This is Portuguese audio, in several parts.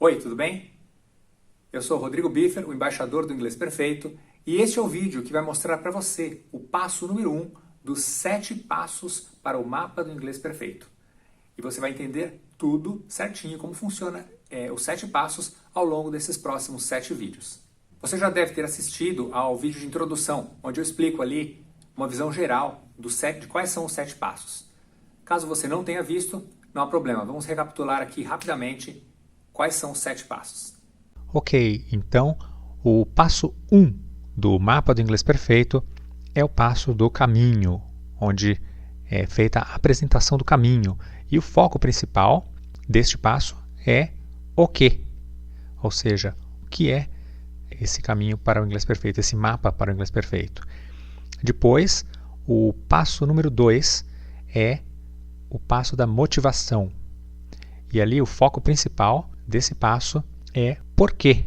Oi, tudo bem? Eu sou o Rodrigo Biffer, o embaixador do Inglês Perfeito, e este é o vídeo que vai mostrar para você o passo número 1 dos 7 passos para o mapa do Inglês Perfeito. E você vai entender tudo certinho, como funciona os 7 passos ao longo desses próximos 7 vídeos. Você já deve ter assistido ao vídeo de introdução, onde eu explico ali uma visão geral de quais são os 7 passos. Caso você não tenha visto, não há problema, vamos recapitular aqui rapidamente quais são os 7 passos. Ok, então o passo 1 do mapa do Inglês Perfeito é o passo do caminho, onde é feita a apresentação do caminho. E o foco principal deste passo é o que, ou seja, o que é esse caminho para o Inglês Perfeito, esse mapa para o Inglês Perfeito. Depois, o passo número 2 é o passo da motivação. E ali o foco principal desse passo é por quê.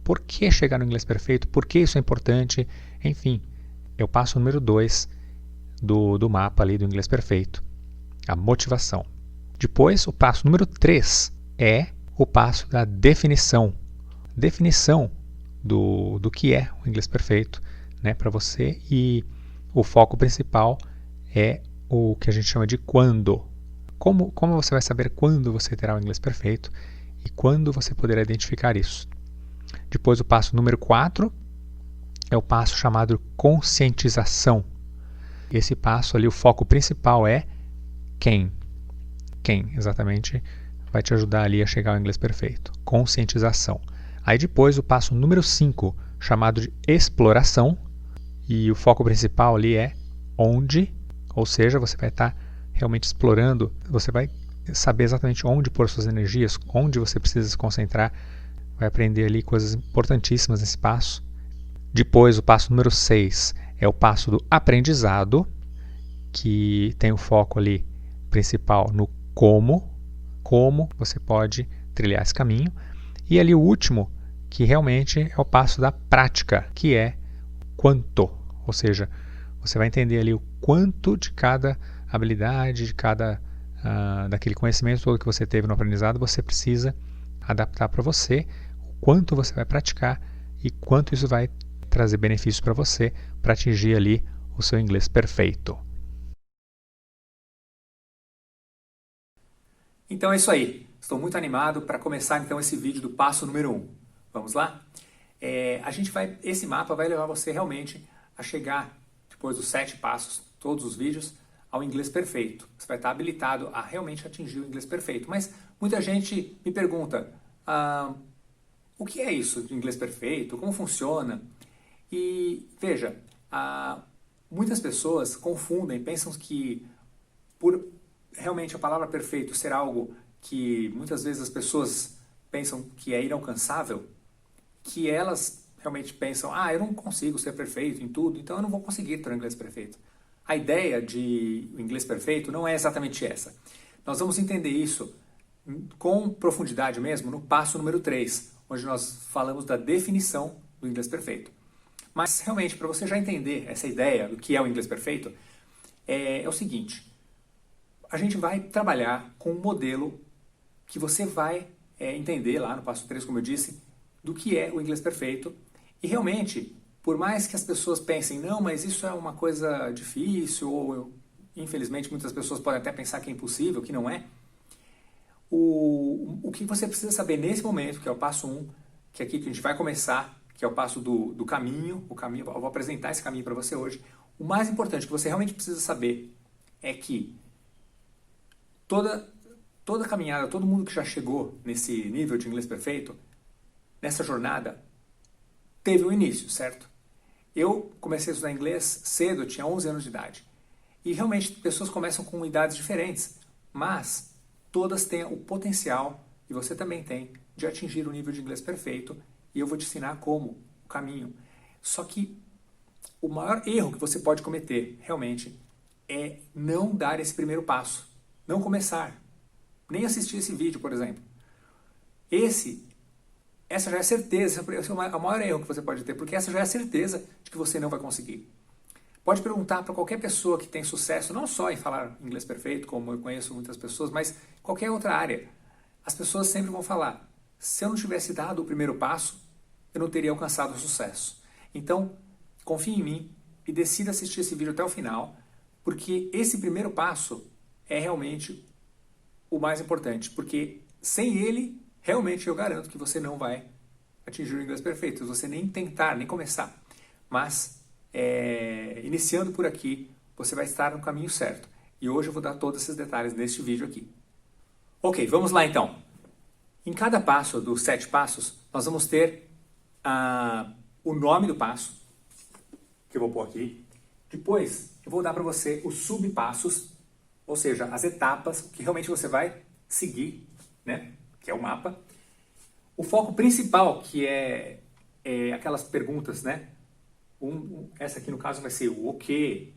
Por que chegar no Inglês Perfeito? Por que isso é importante? Enfim, é o passo número 2 do mapa ali do Inglês Perfeito, a motivação. Depois, o passo número 3 é o passo da definição. Definição do que é o Inglês Perfeito, né, para você, e o foco principal é o que a gente chama de quando. Como você vai saber quando você terá o inglês perfeito e quando você poderá identificar isso. Depois, o passo número 4 é o passo chamado conscientização. Esse passo ali, o foco principal é quem. Quem, exatamente, vai te ajudar ali a chegar ao inglês perfeito. Conscientização. Aí depois, o passo número 5, chamado de exploração. E o foco principal ali é onde, ou seja, você vai estar realmente explorando, você vai saber exatamente onde pôr suas energias, onde você precisa se concentrar, vai aprender ali coisas importantíssimas nesse passo. Depois, o passo número 6 é o passo do aprendizado, que tem o foco ali principal no como você pode trilhar esse caminho. E ali o último, que realmente é o passo da prática, que é quanto, ou seja, você vai entender ali o quanto de cada habilidade, de cada daquele conhecimento todo que você teve no aprendizado, você precisa adaptar para você, o quanto você vai praticar e quanto isso vai trazer benefícios para você para atingir ali o seu inglês perfeito. Então é isso aí. Estou muito animado para começar então esse vídeo do passo número 1. Vamos lá? Esse mapa vai levar você realmente a chegar, depois dos 7 passos, todos os vídeos, ao inglês perfeito. Você vai estar habilitado a realmente atingir o inglês perfeito. Mas muita gente me pergunta, o que é isso de inglês perfeito? Como funciona? E veja, muitas pessoas confundem, pensam que por realmente a palavra perfeito ser algo que muitas vezes as pessoas pensam que é inalcançável, que elas realmente pensam, eu não consigo ser perfeito em tudo, então eu não vou conseguir ter um inglês perfeito. A ideia de inglês perfeito não é exatamente essa. Nós vamos entender isso com profundidade mesmo no passo número 3, onde nós falamos da definição do inglês perfeito. Mas realmente, para você já entender essa ideia do que é o inglês perfeito, é o seguinte, a gente vai trabalhar com um modelo que você vai entender lá no passo 3, como eu disse, do que é o inglês perfeito. E realmente, por mais que as pessoas pensem, não, mas isso é uma coisa difícil, ou infelizmente muitas pessoas podem até pensar que é impossível, que não é, o que você precisa saber nesse momento, que é o passo 1, que é aqui que a gente vai começar, que é o passo do caminho, eu vou apresentar esse caminho para você hoje. O mais importante que você realmente precisa saber é que toda caminhada, todo mundo que já chegou nesse nível de inglês perfeito, nessa jornada, teve um início, certo? Eu comecei a estudar inglês cedo, eu tinha 11 anos de idade. E realmente pessoas começam com idades diferentes, mas todas têm o potencial, e você também tem, de atingir o nível de inglês perfeito, e eu vou te ensinar como, o caminho. Só que o maior erro que você pode cometer, realmente, é não dar esse primeiro passo. Não começar. Nem assistir esse vídeo, por exemplo. Essa já é a certeza, esse é o maior erro que você pode ter, porque essa já é a certeza de que você não vai conseguir. Pode perguntar para qualquer pessoa que tem sucesso, não só em falar inglês perfeito, como eu conheço muitas pessoas, mas qualquer outra área. As pessoas sempre vão falar, se eu não tivesse dado o primeiro passo, eu não teria alcançado o sucesso. Então, confie em mim e decida assistir esse vídeo até o final, porque esse primeiro passo é realmente o mais importante, porque sem ele, realmente eu garanto que você não vai atingir o inglês perfeito, se você nem tentar, nem começar. Mas, iniciando por aqui, você vai estar no caminho certo. E hoje eu vou dar todos esses detalhes neste vídeo aqui. Ok, vamos lá então. Em cada passo dos 7 passos, nós vamos ter o nome do passo, que eu vou pôr aqui. Depois, eu vou dar para você os subpassos, ou seja, as etapas que realmente você vai seguir, né? Que é o mapa. O foco principal, que é aquelas perguntas, né? Essa aqui no caso vai ser o que.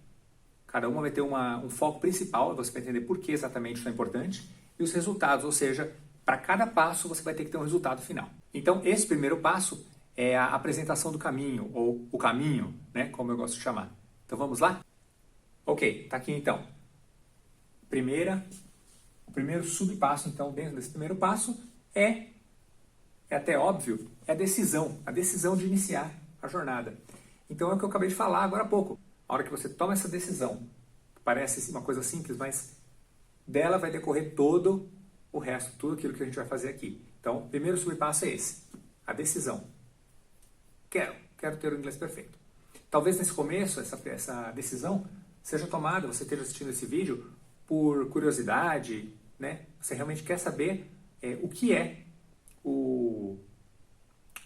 Cada uma vai ter um foco principal, você vai entender por que exatamente isso é importante. E os resultados, ou seja, para cada passo você vai ter que ter um resultado final. Então, esse primeiro passo é a apresentação do caminho, ou o caminho, né? Como eu gosto de chamar. Então, vamos lá? Ok, tá aqui então. O primeiro subpasso, então, dentro desse primeiro passo é até óbvio, é a decisão de iniciar a jornada. Então é o que eu acabei de falar agora há pouco. A hora que você toma essa decisão, parece uma coisa simples, mas dela vai decorrer todo o resto, tudo aquilo que a gente vai fazer aqui. Então, o primeiro subpasso é esse, a decisão. Quero ter o inglês perfeito. Talvez nesse começo, essa decisão seja tomada, você esteja assistindo esse vídeo por curiosidade, né? Você realmente quer saber o que é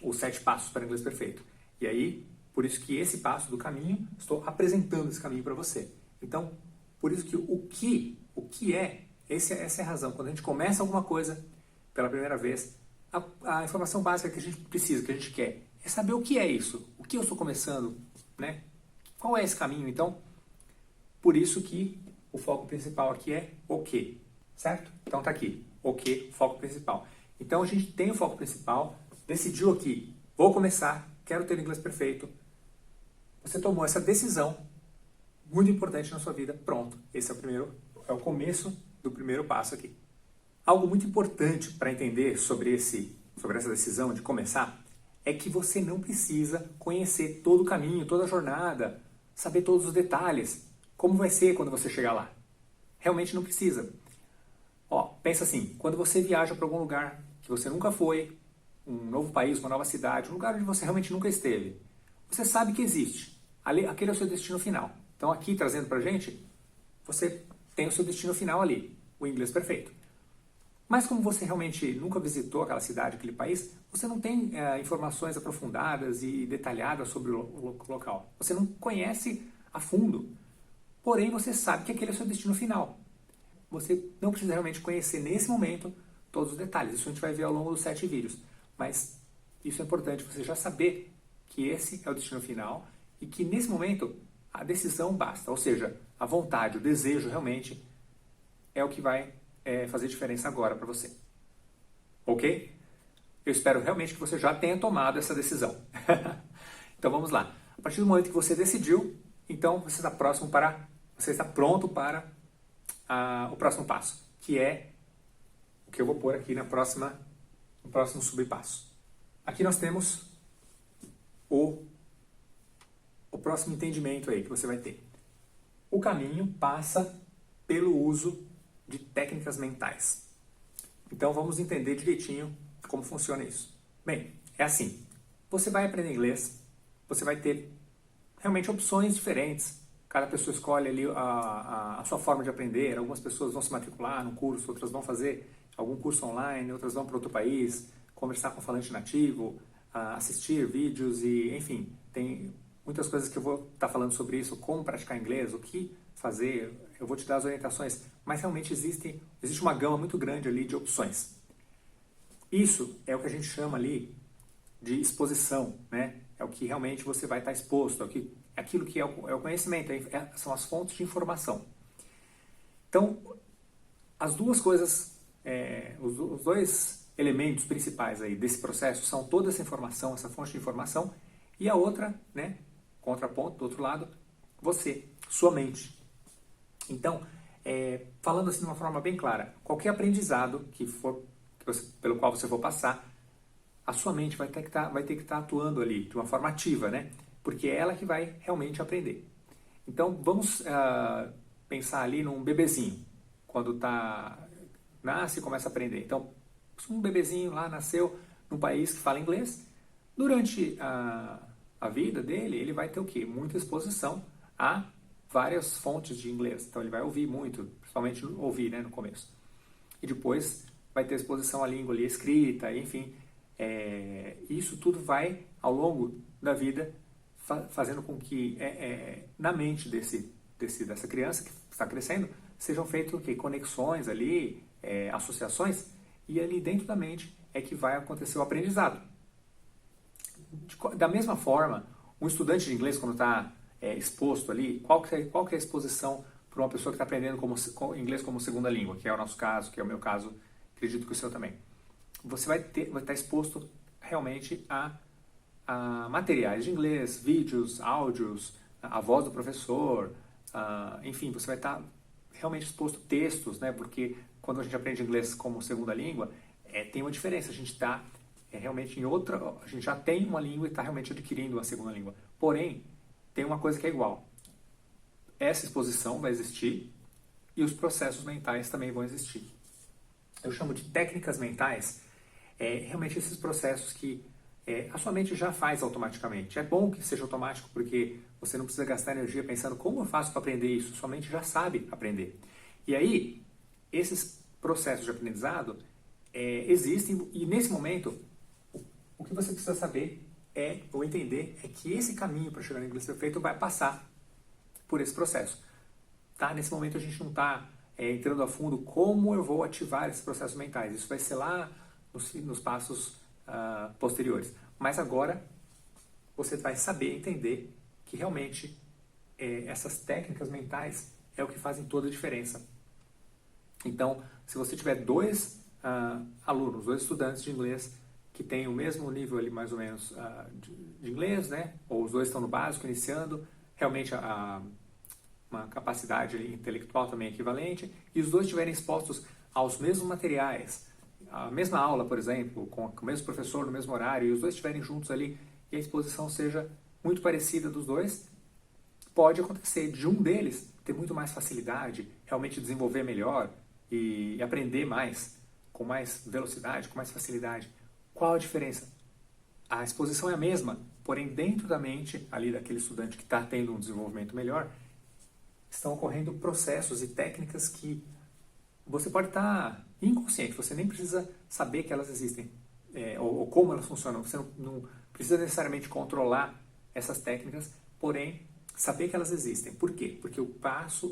os 7 passos para o inglês perfeito. E aí, por isso que esse passo do caminho, estou apresentando esse caminho para você. Então, por isso que o que é, essa é a razão. Quando a gente começa alguma coisa pela primeira vez, a informação básica que a gente precisa, que a gente quer, é saber o que é isso, o que eu estou começando, né? Qual é esse caminho? Então, por isso que o foco principal aqui é o que, certo? Então tá aqui, o que, foco principal. Então a gente tem o foco principal, decidiu aqui, vou começar, quero ter o inglês perfeito. Você tomou essa decisão, muito importante na sua vida, pronto. Esse é o começo do primeiro passo aqui. Algo muito importante para entender sobre essa decisão de começar é que você não precisa conhecer todo o caminho, toda a jornada, saber todos os detalhes, como vai ser quando você chegar lá. Realmente não precisa. Pensa assim, quando você viaja para algum lugar que você nunca foi, um novo país, uma nova cidade, um lugar onde você realmente nunca esteve, você sabe que existe. Aquele é o seu destino final. Então aqui, trazendo para a gente, você tem o seu destino final ali, o inglês perfeito. Mas como você realmente nunca visitou aquela cidade, aquele país, você não tem informações aprofundadas e detalhadas sobre o local. Você não conhece a fundo. Porém, você sabe que aquele é o seu destino final. Você não precisa realmente conhecer nesse momento todos os detalhes. Isso a gente vai ver ao longo dos 7 vídeos. Mas isso é importante, você já saber que esse é o destino final e que nesse momento a decisão basta. Ou seja, a vontade, o desejo realmente é o que vai fazer diferença agora para você. Ok? Eu espero realmente que você já tenha tomado essa decisão. Então vamos lá. A partir do momento que você decidiu, então você está pronto para o próximo passo, que é o que eu vou pôr aqui no próximo subpasso. Aqui nós temos o próximo entendimento aí que você vai ter. O caminho passa pelo uso de técnicas mentais. Então vamos entender direitinho como funciona isso. Bem, é assim, você vai aprender inglês, você vai ter realmente opções diferentes. Cada pessoa escolhe ali a sua forma de aprender. Algumas pessoas vão se matricular num curso, outras vão fazer algum curso online, outras vão para outro país, conversar com falante nativo, assistir vídeos e, enfim, tem muitas coisas que eu vou estar falando sobre isso, como praticar inglês, o que fazer, eu vou te dar as orientações, mas realmente existe uma gama muito grande ali de opções. Isso é o que a gente chama ali de exposição, né? É o que realmente você vai estar exposto, aquilo que é o conhecimento, são as fontes de informação. Então, as duas coisas, os dois elementos principais aí desse processo são toda essa informação, essa fonte de informação, e a outra, né, contraponto, do outro lado, sua mente. Então, falando assim de uma forma bem clara, qualquer aprendizado pelo qual você for passar, a sua mente vai ter que estar atuando ali de uma forma ativa, né? Porque é ela que vai realmente aprender. Então, vamos pensar ali num bebezinho, quando nasce e começa a aprender. Então, um bebezinho lá nasceu num país que fala inglês, durante a vida dele, ele vai ter o quê? Muita exposição a várias fontes de inglês. Então, ele vai ouvir muito, principalmente ouvir, né, no começo. E depois vai ter exposição à língua ali escrita, enfim. Isso tudo vai, ao longo da vida, fazendo com que na mente dessa criança que está crescendo sejam feitas o quê? Conexões ali, associações, e ali dentro da mente é que vai acontecer o aprendizado. Da mesma forma, um estudante de inglês, quando está exposto ali, qual que é a exposição para uma pessoa que está aprendendo inglês como segunda língua, que é o nosso caso, que é o meu caso, acredito que o seu também. Você vai estar exposto realmente a materiais de inglês, vídeos, áudios, a voz do professor, enfim, você vai estar realmente exposto a textos, né? Porque quando a gente aprende inglês como segunda língua, tem uma diferença, a gente está realmente em outra, a gente já tem uma língua e está realmente adquirindo uma segunda língua. Porém, tem uma coisa que é igual. Essa exposição vai existir e os processos mentais também vão existir. Eu chamo de técnicas mentais, realmente esses processos que a sua mente já faz automaticamente. É bom que seja automático, porque você não precisa gastar energia pensando como eu faço para aprender isso. Sua mente já sabe aprender. E aí, esses processos de aprendizado existem, e nesse momento, o que você precisa saber ou entender é que esse caminho para chegar no inglês perfeito vai passar por esse processo. Tá? Nesse momento a gente não está entrando a fundo como eu vou ativar esses processos mentais. Isso vai ser lá nos passos posteriores. Mas agora você vai saber entender que realmente essas técnicas mentais é o que fazem toda a diferença. Então, se você tiver dois alunos, dois estudantes de inglês que têm o mesmo nível ali mais ou menos de inglês, né? Ou os dois estão no básico, iniciando, realmente uma capacidade ali intelectual também equivalente, e os dois estiverem expostos aos mesmos materiais, a mesma aula, por exemplo, com o mesmo professor no mesmo horário, e os dois estiverem juntos ali e a exposição seja muito parecida dos dois, pode acontecer de um deles ter muito mais facilidade, realmente desenvolver melhor e aprender mais, com mais velocidade, com mais facilidade. Qual a diferença? A exposição é a mesma, porém dentro da mente ali daquele estudante que está tendo um desenvolvimento melhor, estão ocorrendo processos e técnicas que você pode estar inconsciente, você nem precisa saber que elas existem, ou como elas funcionam. Você não precisa necessariamente controlar essas técnicas, porém, saber que elas existem. Por quê? Porque o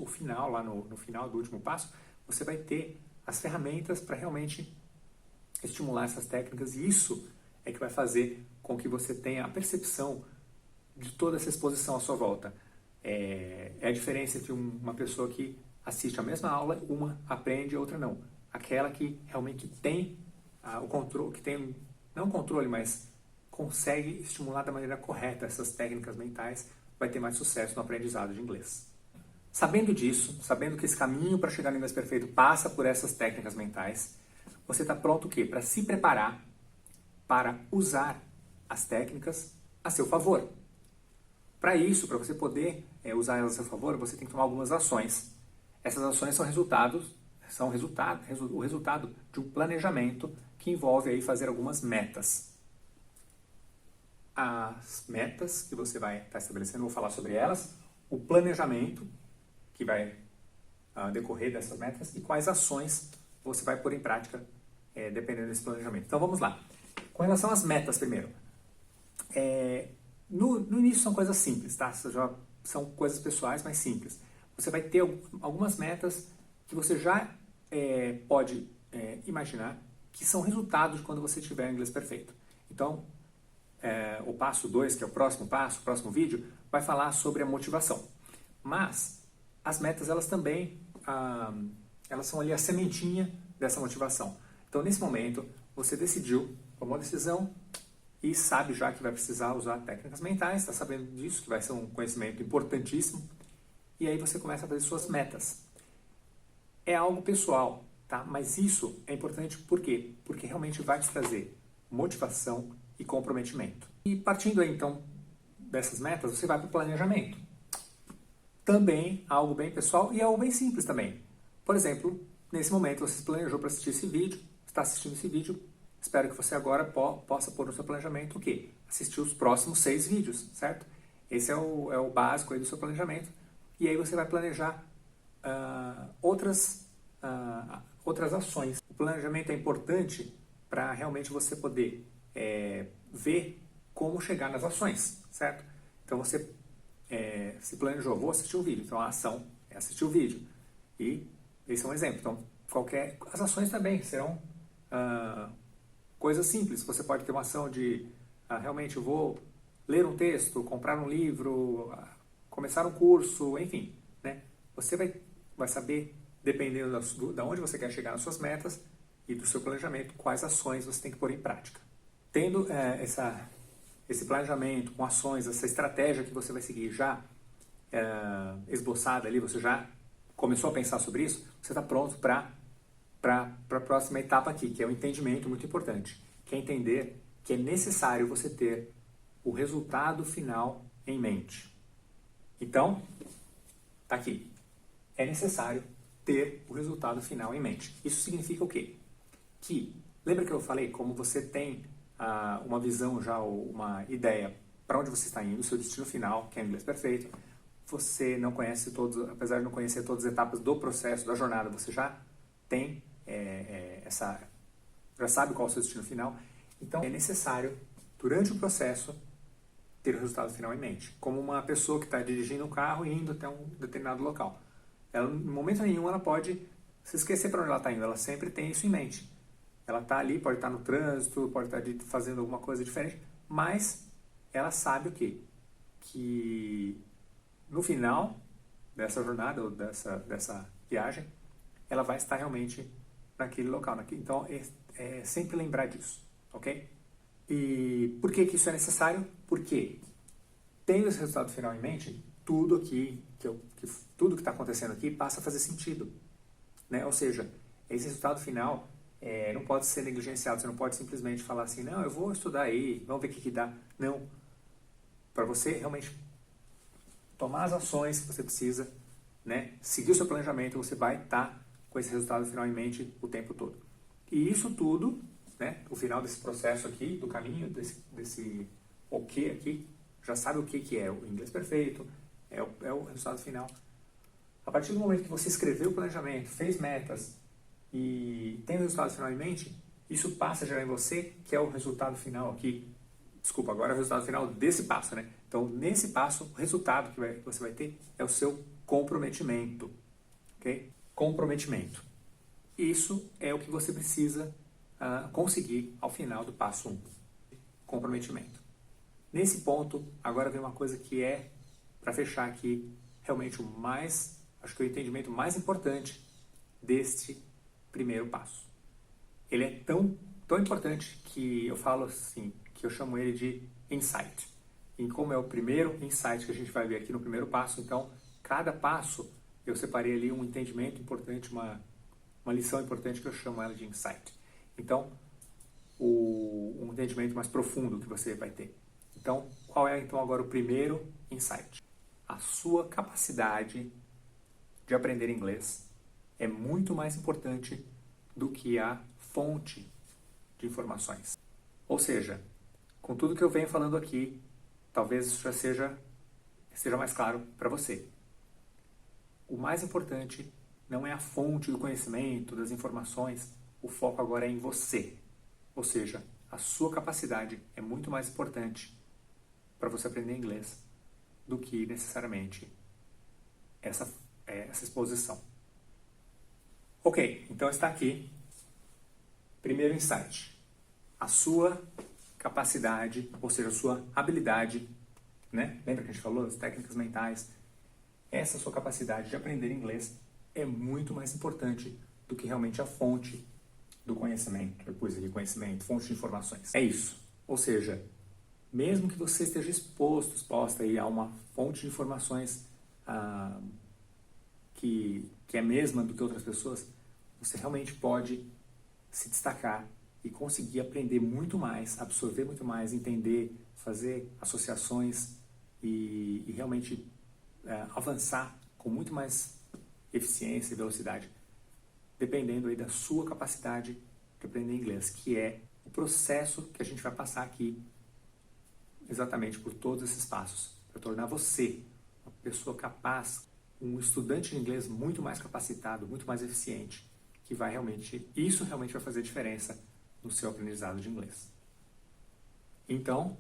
final, lá no final do último passo, você vai ter as ferramentas para realmente estimular essas técnicas, e isso é que vai fazer com que você tenha a percepção de toda essa exposição à sua volta. É a diferença entre uma pessoa que assiste a mesma aula, uma aprende e a outra não. Aquela que realmente tem o controle, que tem, não controle, mas consegue estimular da maneira correta essas técnicas mentais, vai ter mais sucesso no aprendizado de inglês. Sabendo disso, sabendo que esse caminho para chegar no inglês perfeito passa por essas técnicas mentais, você está pronto o quê? Para se preparar para usar as técnicas a seu favor. Para isso, para você poder usar elas a seu favor, você tem que tomar algumas ações. Essas ações são o resultado de um planejamento que envolve aí fazer algumas metas. As metas que você vai estar estabelecendo, eu vou falar sobre elas, o planejamento que vai decorrer dessas metas e quais ações você vai pôr em prática dependendo desse planejamento. Então vamos lá. Com relação às metas primeiro. No início são coisas simples, tá? São coisas pessoais, mas simples. Você vai ter algumas metas que você já pode imaginar que são resultados de quando você tiver inglês perfeito. Então, o passo 2, que é o próximo passo, o próximo vídeo, vai falar sobre a motivação. Mas as metas, elas também elas são ali a sementinha dessa motivação. Então, nesse momento, você decidiu, tomou a decisão e sabe já que vai precisar usar técnicas mentais, está sabendo disso, que vai ser um conhecimento importantíssimo. E aí você começa a fazer suas metas. É algo pessoal, tá? Mas isso é importante por quê? Porque realmente vai te trazer motivação e comprometimento. E partindo aí, então, dessas metas, você vai para o planejamento. Também algo bem pessoal e algo bem simples também. Por exemplo, nesse momento você se planejou para assistir esse vídeo, está assistindo esse vídeo, espero que você agora possa pôr no seu planejamento o quê? Assistir os próximos 6 vídeos, certo? Esse é o básico aí do seu planejamento. E aí você vai planejar outras ações. O planejamento é importante para realmente você poder ver como chegar nas ações, certo? Então você se planejou, vou assistir o vídeo, então a ação é assistir o vídeo. E esse é um exemplo. Então, as ações também serão coisas simples. Você pode ter uma ação de realmente eu vou ler um texto, comprar um livro, começar um curso, enfim, né? Você vai saber, dependendo de onde você quer chegar nas suas metas e do seu planejamento, quais ações você tem que pôr em prática. Tendo esse planejamento com ações, essa estratégia que você vai seguir já esboçada ali, você já começou a pensar sobre isso, você está pronto para a próxima etapa aqui, que é o entendimento muito importante, que é entender que é necessário você ter o resultado final em mente. Então, tá aqui. É necessário ter o resultado final em mente. Isso significa o quê? Que, lembra que eu falei como você tem uma visão já, uma ideia para onde você está indo, o seu destino final, que é o inglês perfeito, você não conhece apesar de não conhecer todas as etapas do processo, da jornada, você já tem já sabe qual é o seu destino final. Então, é necessário, durante o processo, ter o resultado final em mente. Como uma pessoa que está dirigindo um carro e indo até um determinado local. Ela, em momento nenhum, ela pode se esquecer para onde ela está indo. Ela sempre tem isso em mente. Ela está ali, pode estar no trânsito, pode estar fazendo alguma coisa diferente, mas ela sabe o quê? Que no final dessa jornada ou dessa viagem, ela vai estar realmente naquele local. Então, é sempre lembrar disso, ok? E por que isso é necessário? Porque, tendo esse resultado final em mente, tudo tudo que está acontecendo aqui passa a fazer sentido, né? Ou seja, esse resultado final não pode ser negligenciado. Você não pode simplesmente falar assim, não, eu vou estudar aí, vamos ver o que dá. Não. Para você realmente tomar as ações que você precisa, né? Seguir o seu planejamento, você vai estar com esse resultado final em mente o tempo todo. E isso tudo, né, o final desse processo aqui, do caminho, desse o que aqui, já sabe o que é o inglês perfeito, é o resultado final. A partir do momento que você escreveu o planejamento, fez metas e tem o resultado final em mente, isso passa a gerar em você, que é o resultado final aqui. Desculpa, agora é o resultado final desse passo, né? Então, nesse passo, o resultado que você vai ter é o seu comprometimento, ok? Comprometimento. Isso é o que você precisa conseguir ao final do passo 1. Comprometimento. Nesse ponto, agora vem uma coisa que é, para fechar aqui, realmente acho que o entendimento mais importante deste primeiro passo. Ele é tão importante que eu falo assim, que eu chamo ele de insight. E como é o primeiro insight que a gente vai ver aqui no primeiro passo, então, cada passo eu separei ali um entendimento importante, uma lição importante que eu chamo ela de insight. Então, um entendimento mais profundo que você vai ter. Então, qual é então agora o primeiro insight? A sua capacidade de aprender inglês é muito mais importante do que a fonte de informações. Ou seja, com tudo que eu venho falando aqui, talvez isso já seja mais claro para você. O mais importante não é a fonte do conhecimento, das informações, o foco agora é em você. Ou seja, a sua capacidade é muito mais importante para você aprender inglês do que necessariamente essa exposição. Ok, então está aqui. Primeiro insight. A sua capacidade, ou seja, a sua habilidade, né? Lembra que a gente falou das técnicas mentais? Essa sua capacidade de aprender inglês é muito mais importante do que realmente a fonte do conhecimento, depois aqui conhecimento, fonte de informações. É isso. Ou seja, mesmo que você esteja exposta aí a uma fonte de informações que é a mesma do que outras pessoas, você realmente pode se destacar e conseguir aprender muito mais, absorver muito mais, entender, fazer associações e realmente avançar com muito mais eficiência e velocidade, dependendo aí da sua capacidade de aprender inglês, que é o processo que a gente vai passar aqui exatamente por todos esses passos, para tornar você uma pessoa capaz, um estudante de inglês muito mais capacitado, muito mais eficiente, que vai realmente, isso realmente vai fazer diferença no seu aprendizado de inglês. Então,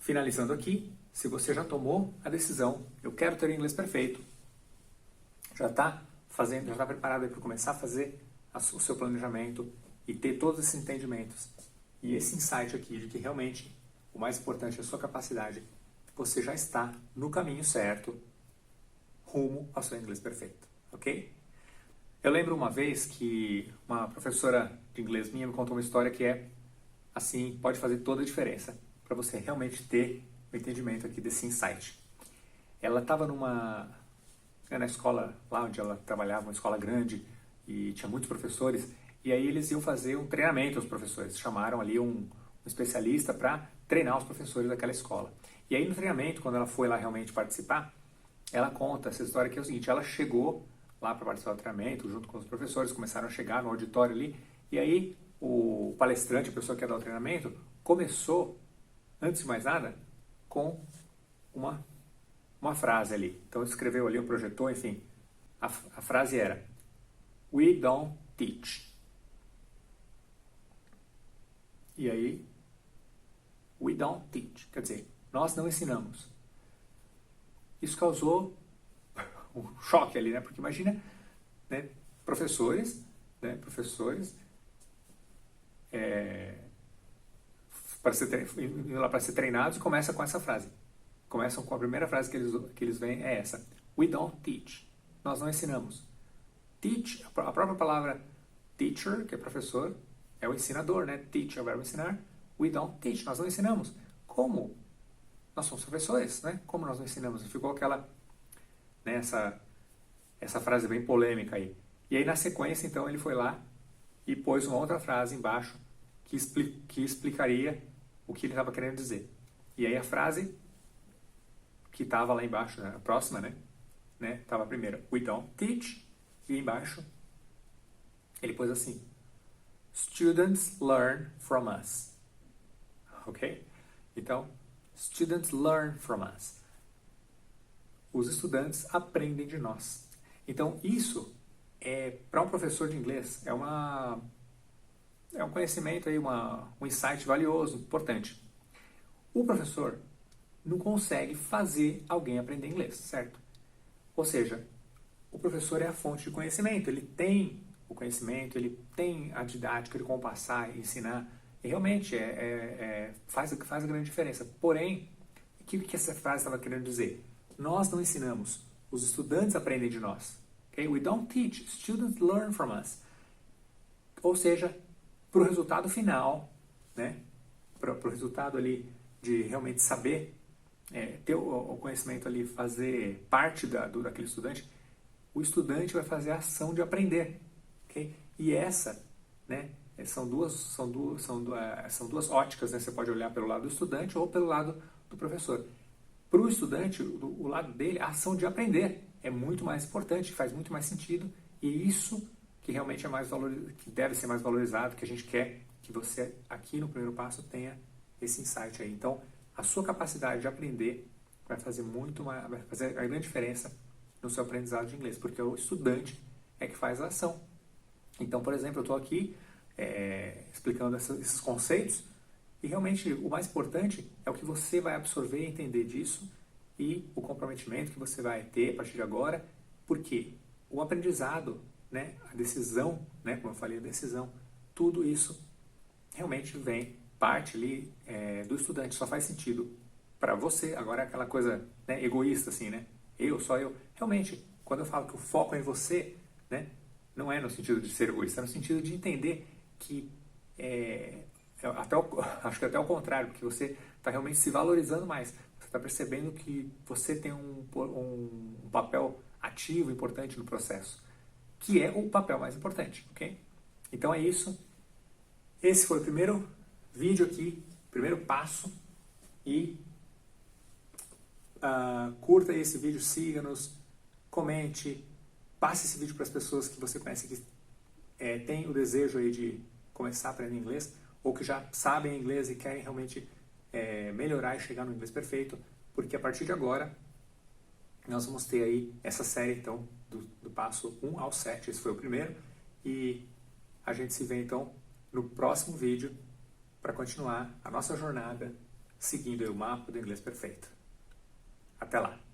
finalizando aqui, se você já tomou a decisão, eu quero ter inglês perfeito, já está preparado para começar a fazer o seu planejamento e ter todos esses entendimentos e esse insight aqui de que realmente o mais importante é a sua capacidade, você já está no caminho certo rumo ao seu inglês perfeito, ok? Eu lembro uma vez que uma professora de inglês minha me contou uma história que é assim, pode fazer toda a diferença para você realmente ter o entendimento aqui desse insight. Ela estava na escola lá onde ela trabalhava, uma escola grande e tinha muitos professores, e aí eles iam fazer um treinamento aos professores, chamaram ali um especialista para treinar os professores daquela escola. E aí no treinamento, quando ela foi lá realmente participar, ela conta essa história que é o seguinte, ela chegou lá para participar do treinamento, junto com os professores, começaram a chegar no auditório ali, e aí o palestrante, a pessoa que ia dar o treinamento, começou, antes de mais nada, com uma frase ali. Então ele escreveu ali, projetou, enfim, a frase era "We don't teach". E aí, "We don't teach", quer dizer, nós não ensinamos. Isso causou um choque ali, né? Porque imagina, né, professores para ser treinados e começam com essa frase. Começam com a primeira frase que eles veem é essa: "We don't teach". Nós não ensinamos. Teach, a própria palavra teacher, que é professor, é o ensinador, né? Teach é o verbo ensinar. We don't teach, nós não ensinamos. Como? Nós somos professores, né? Como nós não ensinamos? Ficou aquela, né, essa frase bem polêmica aí. E aí na sequência, então, ele foi lá e pôs uma outra frase embaixo que explicaria o que ele estava querendo dizer. E aí a frase que estava lá embaixo, né, a próxima, né? Estava a primeira, "We don't teach", e embaixo ele pôs assim: "Students learn from us". Ok? Então, students learn from us. Os estudantes aprendem de nós. Então, isso para um professor de inglês, é um conhecimento aí, um insight valioso, importante. O professor não consegue fazer alguém aprender inglês, certo? Ou seja, o professor é a fonte de conhecimento, ele tem o conhecimento, ele tem a didática de como passar e ensinar, e realmente faz a grande diferença. Porém, o que essa frase estava querendo dizer? Nós não ensinamos, os estudantes aprendem de nós. Okay? We don't teach, students learn from us. Ou seja, para o resultado final, né? Para o resultado ali de realmente saber, ter o conhecimento ali, fazer parte daquele estudante, o estudante vai fazer a ação de aprender. Okay? E essa, né, são duas óticas, né? Você pode olhar pelo lado do estudante ou pelo lado do professor. Para o estudante, o lado dele, a ação de aprender é muito mais importante, faz muito mais sentido, e isso que realmente que deve ser mais valorizado, que a gente quer que você, aqui no primeiro passo, tenha esse insight aí. Então, a sua capacidade de aprender vai fazer a grande diferença no seu aprendizado de inglês, porque o estudante é que faz a ação. Então, por exemplo, eu estou aqui explicando esses conceitos, e realmente o mais importante é o que você vai absorver e entender disso, e o comprometimento que você vai ter a partir de agora, porque o aprendizado, né, a decisão, né, como eu falei, a decisão, tudo isso realmente vem parte ali do estudante, só faz sentido para você. Agora é aquela coisa, né, egoísta assim, né? Só eu. Realmente, quando eu falo que o foco é em você, né, não é no sentido de ser egoísta, é no sentido de entender que acho que até o contrário, porque você está realmente se valorizando mais. Você está percebendo que você tem um papel ativo, importante no processo, que é o papel mais importante, ok? Então é isso. esse foi o primeiro vídeo aqui, primeiro passo, e curta esse vídeo, siga-nos, comente, passe esse vídeo para as pessoas que você conhece que têm o desejo aí de começar a aprender inglês, ou que já sabem inglês e querem realmente melhorar e chegar no inglês perfeito, porque a partir de agora nós vamos ter aí essa série então do passo 1 ao 7, esse foi o primeiro, e a gente se vê então no próximo vídeo para continuar a nossa jornada seguindo aí o mapa do inglês perfeito. Até lá!